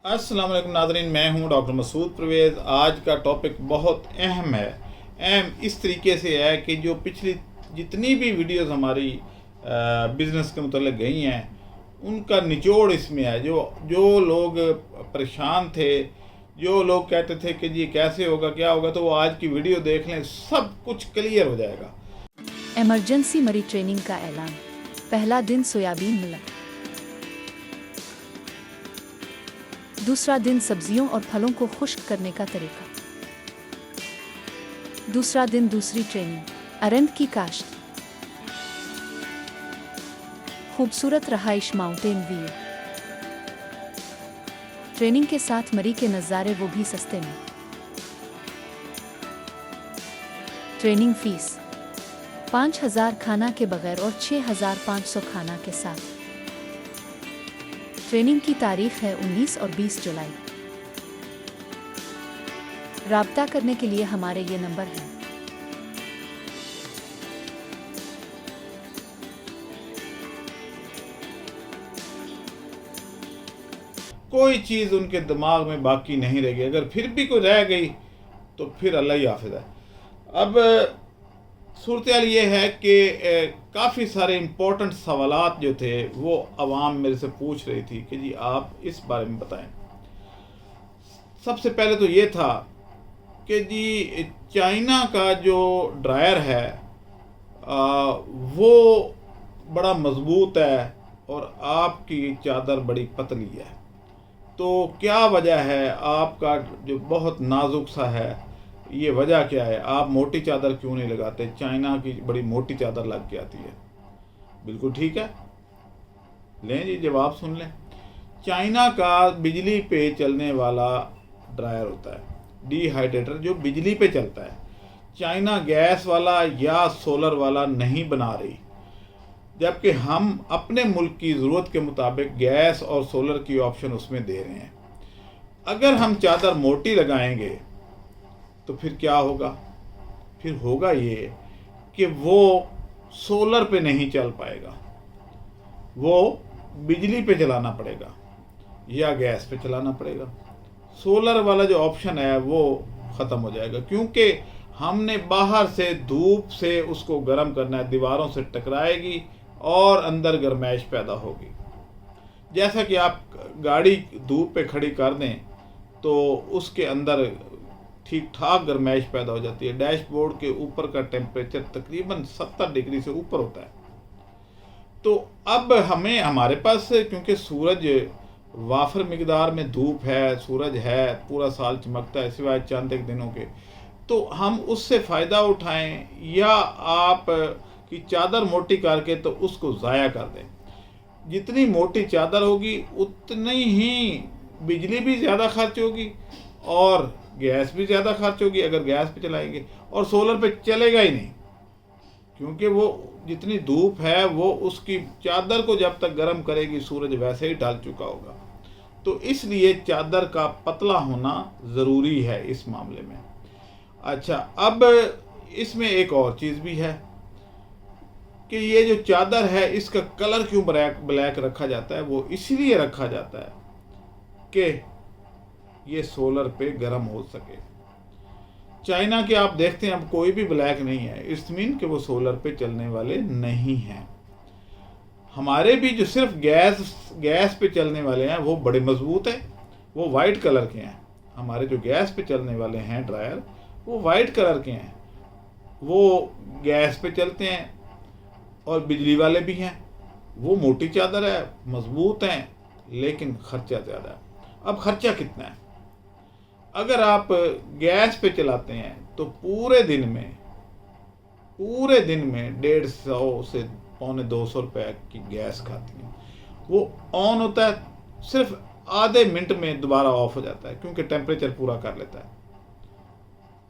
अस्सलाम वालेकुम नाज़रीन, मैं हूं डॉक्टर मसूद परवेज़। आज का टॉपिक बहुत अहम है। अहम इस तरीके से है कि जो पिछली जितनी भी वीडियोस हमारी बिज़नेस के मतलब गई हैं, उनका निचोड़ इसमें है। जो जो लोग परेशान थे, जो लोग कहते थे कि जी कैसे होगा क्या होगा, तो वो आज की वीडियो देख लें, सब कुछ क्लियर हो जाएगा। इमरजेंसी मरी ट्रेनिंग का ऐलान। पहला दिन सोयाबीन मिला, दूसरा दिन सब्जियों और फलों को खुश्क करने का तरीका, दूसरा दिन दूसरी ट्रेनिंग अरंड की काश्त, खूबसूरत रहाइश माउंटेन व्यू, ट्रेनिंग के साथ मरी के नज़ारे वो भी सस्ते में, ट्रेनिंग फीस 5,000 खाना के बगैर और 6,500 खाना के साथ। ट्रेनिंग की तारीख है 19 और 20 जुलाई। राब्ता करने के लिए हमारे ये नंबर हैं। कोई चीज़ उनके दिमाग में बाकी नहीं रह गई। अगर फिर भी कोई रह गई तो फिर अल्लाह ही हाफिज़ है। अब सूरत ये है कि काफ़ी सारे इम्पोर्टेंट सवालात जो थे वो आवाम मेरे से पूछ रही थी कि जी आप इस बारे में बताएं। सबसे पहले तो ये था कि जी चाइना का जो ड्रायर है वो बड़ा मज़बूत है और आपकी चादर बड़ी पतली है। तो क्या वजह है, आपका जो बहुत नाजुक सा है, ये वजह क्या है? आप मोटी चादर क्यों नहीं लगाते? चाइना की बड़ी मोटी चादर लग के आती है। बिल्कुल ठीक है, लें जी जवाब सुन लें। चाइना का बिजली पे चलने वाला ड्रायर होता है, डिहाइड्रेटर, जो बिजली पे चलता है। चाइना गैस वाला या सोलर वाला नहीं बना रही, जबकि हम अपने मुल्क की ज़रूरत के मुताबिक गैस और सोलर की ऑप्शन उसमें दे रहे हैं। अगर हम चादर मोटी लगाएंगे तो फिर क्या होगा? फिर होगा ये कि वो सोलर पे नहीं चल पाएगा, वो बिजली पे चलाना पड़ेगा या गैस पे चलाना पड़ेगा। सोलर वाला जो ऑप्शन है वो ख़त्म हो जाएगा, क्योंकि हमने बाहर से धूप से उसको गर्म करना है, दीवारों से टकराएगी और अंदर गर्माइश पैदा होगी। जैसा कि आप गाड़ी धूप पे खड़ी कर दें तो उसके अंदर ठीक ठाक गर्माइश पैदा हो जाती है। डैशबोर्ड के ऊपर का टेम्परेचर तकरीबन 70 डिग्री से ऊपर होता है। तो अब हमें, हमारे पास क्योंकि सूरज वाफर मिकदार में धूप है, सूरज है, पूरा साल चमकता है सिवाय चंद एक दिनों के, तो हम उससे फ़ायदा उठाएं या आप की चादर मोटी करके तो उसको ज़ाया कर दें। जितनी मोटी चादर होगी उतनी ही बिजली भी ज़्यादा खर्च होगी और गैस भी ज़्यादा खर्च होगी अगर गैस पे चलाएंगे, और सोलर पे चलेगा ही नहीं, क्योंकि वो जितनी धूप है वो उसकी चादर को जब तक गर्म करेगी सूरज वैसे ही ढल चुका होगा। तो इसलिए चादर का पतला होना ज़रूरी है इस मामले में। अच्छा, अब इसमें एक और चीज़ भी है कि ये जो चादर है इसका कलर क्यों ब्लैक रखा जाता है? वो इसलिए रखा जाता है कि ये सोलर पे गर्म हो सके। चाइना के आप देखते हैं अब कोई भी ब्लैक नहीं है, इट्स मीन कि वो सोलर पे चलने वाले नहीं हैं। हमारे भी जो सिर्फ गैस पे चलने वाले हैं वो बड़े मजबूत हैं, वो वाइट कलर के हैं। हमारे जो गैस पे चलने वाले हैं ड्रायर, वो वाइट कलर के हैं, वो गैस पे चलते हैं। और बिजली वाले भी हैं, वो मोटी चादर है, मजबूत हैं, लेकिन खर्चा ज़्यादा है। अब खर्चा कितना है? अगर आप गैस पे चलाते हैं तो पूरे दिन में 150 से पौने 200 रुपये की गैस खाती है। वो ऑन होता है, सिर्फ आधे मिनट में दोबारा ऑफ हो जाता है, क्योंकि टेम्परेचर पूरा कर लेता है।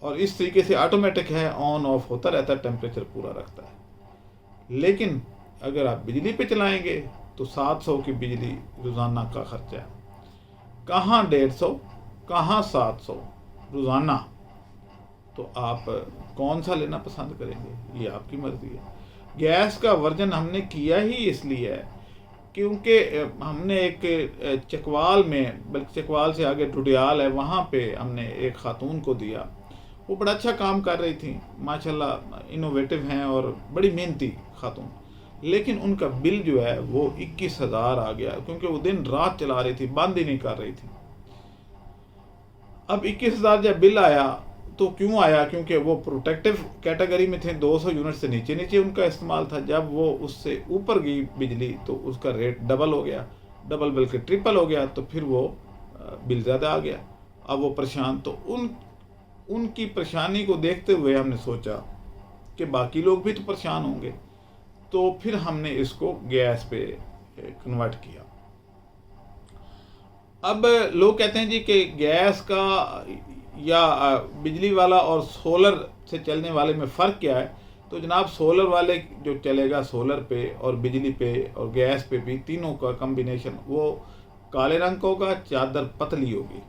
और इस तरीके से ऑटोमेटिक है, ऑन ऑफ होता रहता है, टेम्परेचर पूरा रखता है। लेकिन अगर आप बिजली पे चलाएंगे तो 700 की बिजली रोज़ाना का खर्चा है, कहाँ 150, कहाँ 700 रोज़ाना। तो आप कौन सा लेना पसंद करेंगे, ये आपकी मर्ज़ी है। गैस का वर्जन हमने किया ही इसलिए है क्योंकि हमने एक चकवाल में, बल्कि चकवाल से आगे डुडियाल है, वहाँ पे हमने एक खातून को दिया। वो बड़ा अच्छा काम कर रही थी माशाल्लाह, इनोवेटिव हैं और बड़ी मेहनती खातून, लेकिन उनका बिल जो है वो 21,000 आ गया, क्योंकि वो दिन रात चला रही थी, बंद ही नहीं कर रही थी। अब 21,000 जब बिल आया तो क्यों आया? क्योंकि वो प्रोटेक्टिव कैटेगरी में थे, 200 यूनिट से नीचे नीचे उनका इस्तेमाल था। जब वो उससे ऊपर गई बिजली तो उसका रेट डबल हो गया, डबल बल्कि ट्रिपल हो गया, तो फिर वो बिल ज़्यादा आ गया। अब वो परेशान, तो उनकी परेशानी को देखते हुए हमने सोचा कि बाकी लोग भी तो परेशान होंगे, तो फिर हमने इसको गैस पे कन्वर्ट किया। अब लोग कहते हैं जी कि गैस का या बिजली वाला और सोलर से चलने वाले में फ़र्क क्या है? तो जनाब, सोलर वाले जो चलेगा सोलर पे और बिजली पे और गैस पे भी, तीनों का कम्बिनेशन, वो काले रंग का होगा, चादर पतली होगी।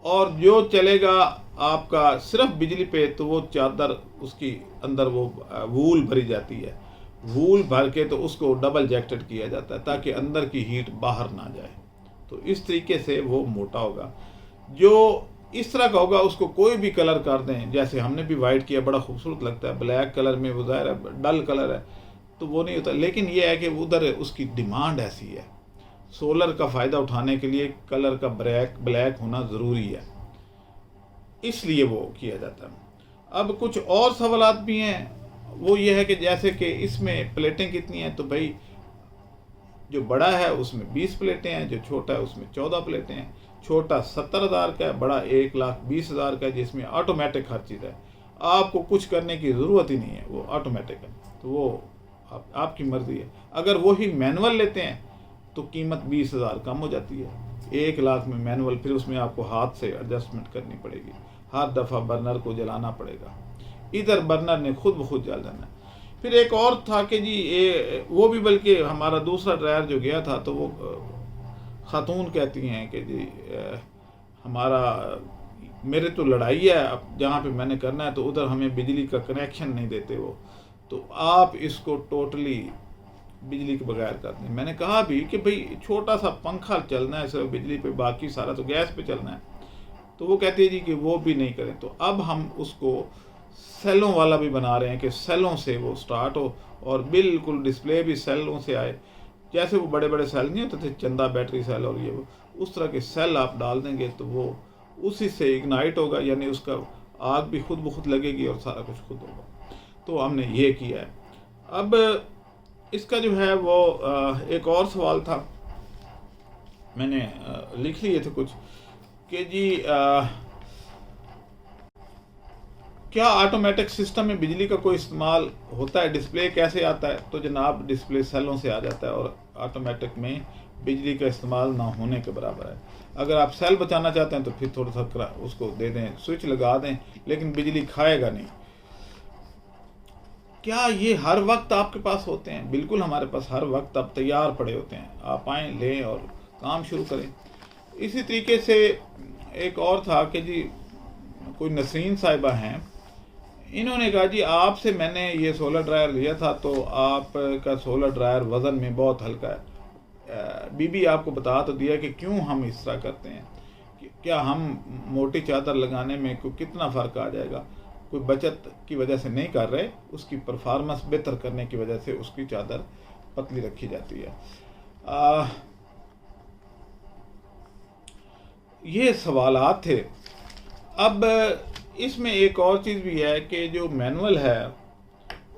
और जो चलेगा आपका सिर्फ बिजली पे, तो वो चादर, उसकी अंदर वो वूल भरी जाती है, वूल भर के तो उसको डबल जैकेटेड किया जाता है ताकि अंदर की हीट बाहर ना जाए। तो इस तरीके से वो मोटा होगा। जो इस तरह का होगा उसको कोई भी कलर कर दें, जैसे हमने भी वाइट किया, बड़ा खूबसूरत लगता है। ब्लैक कलर में वो ज़ाहिर है डल कलर है तो वो नहीं होता, लेकिन ये है कि उधर उसकी डिमांड ऐसी है। सोलर का फ़ायदा उठाने के लिए कलर का ब्लैक होना ज़रूरी है, इसलिए वो किया जाता है। अब कुछ और सवालात भी हैं, वो ये है कि जैसे कि इसमें प्लेटें कितनी हैं, तो भाई जो बड़ा है उसमें 20 प्लेटें हैं, जो छोटा है उसमें 14 प्लेटें हैं। छोटा 70,000 का है, बड़ा 1,20,000 का है, जिसमें ऑटोमेटिक हर चीज़ है, आपको कुछ करने की ज़रूरत ही नहीं है, वो ऑटोमेटिक है। तो वो आपकी मर्ज़ी है। अगर वही मैनुअल लेते हैं तो कीमत 20,000 कम हो जाती है। 1,00,000 में मैनुअल, फिर उसमें आपको हाथ से एडजस्टमेंट करनी पड़ेगी, हर दफ़ा बर्नर को जलाना पड़ेगा, इधर बर्नर ने खुद ब खुद जल जाना है। फिर एक और था कि जी वो भी, बल्कि हमारा दूसरा ड्रायर जो गया था, तो वो खातून कहती हैं कि जी हमारा, मेरे तो लड़ाई है, अब जहाँ पे मैंने करना है तो उधर हमें बिजली का कनेक्शन नहीं देते वो, तो आप इसको टोटली बिजली के बगैर कर दें। मैंने कहा भी कि भाई छोटा सा पंखा चलना है सिर्फ बिजली पे, बाकी सारा तो गैस पे चलना है। तो वो कहती है जी कि वो भी नहीं करें। तो अब हम उसको सेलों वाला भी बना रहे हैं कि सेलों से वो स्टार्ट हो और बिल्कुल डिस्प्ले भी सेलों से आए। जैसे वो बड़े बड़े सेल नहीं होते थे, चंदा बैटरी सेल और ये वो, उस तरह के सेल आप डाल देंगे तो वो उसी से इग्नाइट होगा, यानी उसका आग भी खुद ब खुद लगेगी और सारा कुछ खुद होगा। तो हमने ये किया है। अब इसका जो है वो एक और सवाल था, मैंने लिख लिए थे कुछ, कि जी क्या ऑटोमेटिक सिस्टम में बिजली का कोई इस्तेमाल होता है? डिस्प्ले कैसे आता है? तो जनाब, डिस्प्ले सेलों से आ जाता है और ऑटोमेटिक में बिजली का इस्तेमाल ना होने के बराबर है। अगर आप सेल बचाना चाहते हैं तो फिर थोड़ा सा उसको दे दें, स्विच लगा दें, लेकिन बिजली खाएगा नहीं। क्या ये हर वक्त आपके पास होते हैं? बिल्कुल, हमारे पास हर वक्त अब तैयार पड़े होते हैं, आप आएँ, लें और काम शुरू करें। इसी तरीके से एक और था कि जी कोई नसरीन साहिबा हैं, इन्होंने कहा जी आपसे मैंने ये सोलर ड्रायर लिया था तो आपका सोलर ड्रायर वज़न में बहुत हल्का है। बीबी आपको बता तो दिया कि क्यों हम इस तरह करते हैं, क्या हम मोटी चादर लगाने में कोई कितना फ़र्क आ जाएगा? कोई बचत की वजह से नहीं कर रहे, उसकी परफॉर्मेंस बेहतर करने की वजह से उसकी चादर पतली रखी जाती है। ये सवालात थे। अब इसमें एक और चीज़ भी है कि जो मैनुअल है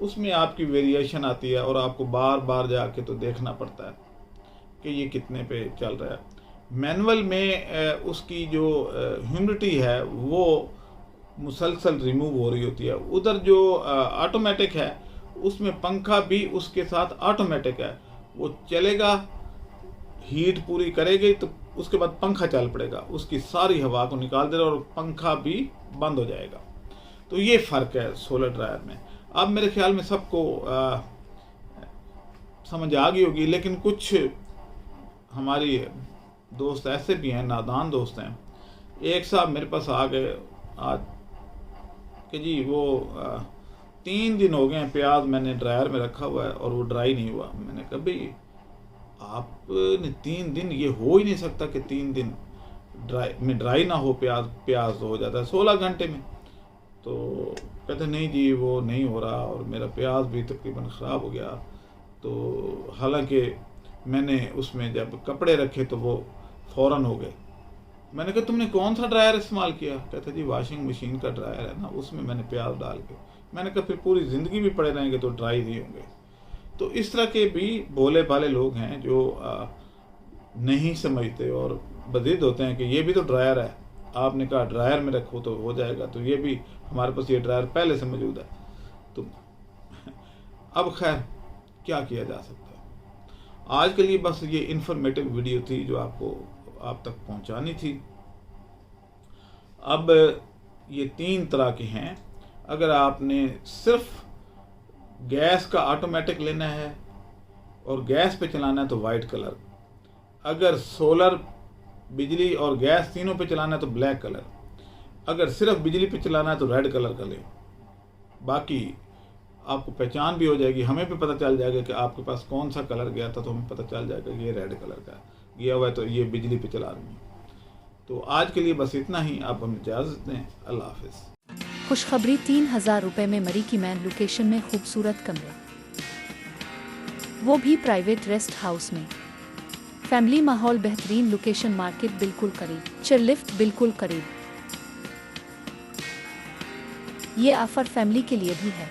उसमें आपकी वेरिएशन आती है और आपको बार बार जाके तो देखना पड़ता है कि ये कितने पे चल रहा है। मैनुअल में उसकी जो ह्यूमिडिटी है वो मुसलसल रिमूव हो रही होती है। उधर जो ऑटोमेटिक है उसमें पंखा भी उसके साथ ऑटोमेटिक है, वो चलेगा, हीट पूरी करेगी तो उसके बाद पंखा चल पड़ेगा, उसकी सारी हवा को निकाल देगा और पंखा भी बंद हो जाएगा। तो ये फ़र्क है सोलर ड्रायर में। अब मेरे ख्याल में सबको समझ आ गई होगी, लेकिन कुछ हमारी दोस्त ऐसे भी हैं, नादान दोस्त हैं। एक साहब मेरे पास आ गए आज कि जी वो 3 दिन हो गए हैं प्याज मैंने ड्रायर में रखा हुआ है और वो ड्राई नहीं हुआ। मैंने कहा भाई आपने 3 दिन, ये हो ही नहीं सकता कि 3 दिन ड्राई ना हो, प्याज तो हो जाता है 16 घंटे में। तो कहते नहीं जी वो नहीं हो रहा, और मेरा प्याज भी तकरीबन ख़राब हो गया। तो हालांकि मैंने उसमें जब कपड़े रखे तो वो फ़ौरन हो गए। मैंने कहा तुमने कौन सा ड्रायर इस्तेमाल किया? कहते जी वॉशिंग मशीन का ड्रायर है ना, उसमें मैंने प्याज डाल के। मैंने कहा फिर पूरी ज़िंदगी भी पड़े रहेंगे तो ड्राई नहीं होंगे। तो इस तरह के भी भोले भाले लोग हैं जो नहीं समझते और बज़िद होते हैं कि ये भी तो ड्रायर है, आपने कहा ड्रायर में रखो तो हो जाएगा, तो ये भी हमारे पास ये ड्रायर पहले से मौजूद है। तो अब खैर क्या किया जा सकता है। आज के लिए बस ये इन्फॉर्मेटिव वीडियो थी जो आपको आप तक पहुंचानी थी। अब ये 3 तरह के हैं। अगर आपने सिर्फ गैस का ऑटोमेटिक लेना है और गैस पे चलाना है तो वाइट कलर, अगर सोलर, बिजली और गैस तीनों पे चलाना है तो ब्लैक कलर, अगर सिर्फ बिजली पे चलाना है तो रेड कलर का लें। बाकी आपको पहचान भी हो जाएगी, हमें भी पता चल जाएगा कि आपके पास कौन सा कलर गया था, तो हमें पता चल जाएगा कि ये रेड कलर का गया हुआ है तो ये बिजली पे चला रही है। तो आज के लिए बस इतना ही, आप हमें इजाज़त दें। अल्लाह हाफिज़। खुशखबरी, 3000 रुपए में मरी की मैन लोकेशन में खूबसूरत कमरे, वो भी प्राइवेट रेस्ट हाउस में। फैमिली माहौल, बेहतरीन लोकेशन, मार्केट बिल्कुल करीब, चेयरलिफ्ट बिल्कुल करीब। ये ऑफर फैमिली के लिए भी है,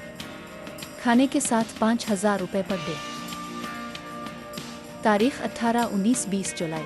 खाने के साथ 5000 रुपए पर डे। तारीख 18, 19, 20 जुलाई।